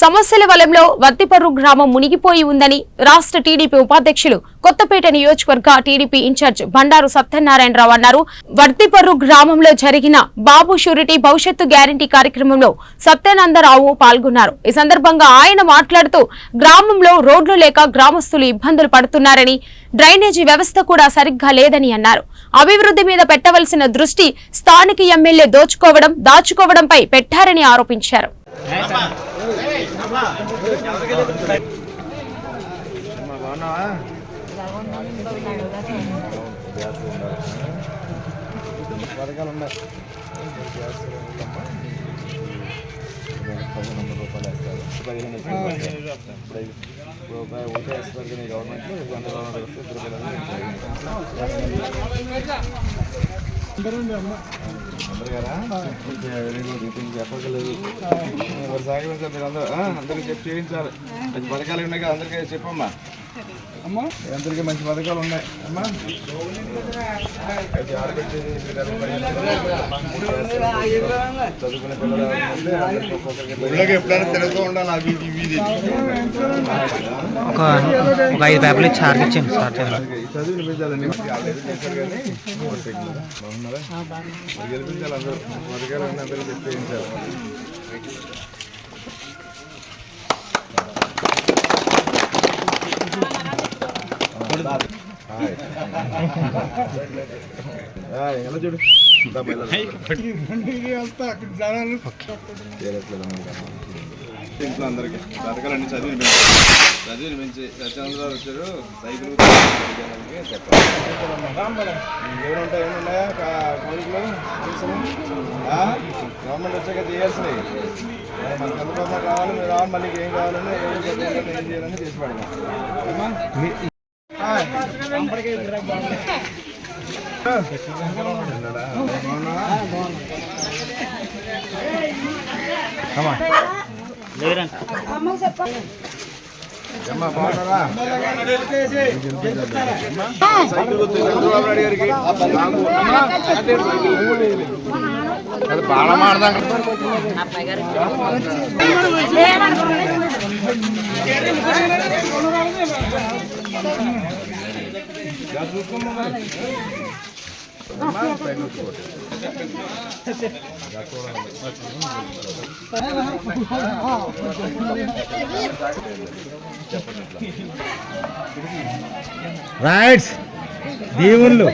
సమస్యల వలయంలో వర్తిపర్రు గ్రామం మునిగిపోయి ఉందని రాష్ట్ర టీడీపీ ఉపాధ్యక్షులు కొత్తపేట నియోజకవర్గ టీడీపీ ఇన్ఛార్జ్ బండారు సత్యనారాయణరావు అన్నారు. వర్తిపర్రు గ్రామంలో జరిగిన బాబు షూరిటీ భవిష్యత్తు గ్యారంటీ కార్యక్రమంలో సత్యానందరావు పాల్గొన్నారు. ఈ సందర్భంగా ఆయన మాట్లాడుతూ గ్రామంలో రోడ్లు లేక గ్రామస్తులు ఇబ్బందులు పడుతున్నారని, డ్రైనేజీ వ్యవస్థ కూడా సరిగ్గా లేదని అన్నారు. అభివృద్ధి మీద పెట్టవలసిన దృష్టి స్థానిక ఎమ్మెల్యే దాచుకోవడంపై పెట్టారని ఆరోపించారు. అందరికీ చేయించాలి. మంచి పథకాలు ఉన్నాయి కదా, అందరికీ చెప్పమ్మా. అందరికీ మంచి పథకాలు ఉన్నాయి అమ్మా. చదువుకునే పిల్లలు ఎప్పుడైనా తెలుగుతూ ఉండాలి. ఒక 5 పేపర్లు చార్జ్ ఇచ్చాను సార్. చదువు వినిపించాలండి. బాగున్నారా? గెలిపించాలి. అందరూ పథకాలు అందరికీ చేయించాలి. ఎలా చూడు ఇంట్లో అందరికి పథకాలన్నీ చదివి మంచి సత్యానందరావు వచ్చారు. సైకిల్ ఏముంటాయి ఏమున్నాయా కోరికలు గవర్నమెంట్ వచ్చాక చేయాల్సినవి. మనకి ఎంతకోసం కావాలి, మీరు రావాలి, మళ్ళీ ఏం కావాలని ఏం చేయాలని చేసి పెడదాం. బాగున్నారా? సైకిల్ చంద్రబాబు నాయుడు గారికి అది బాగా మాడదాం. రైట్స్ దేవుళ్ళు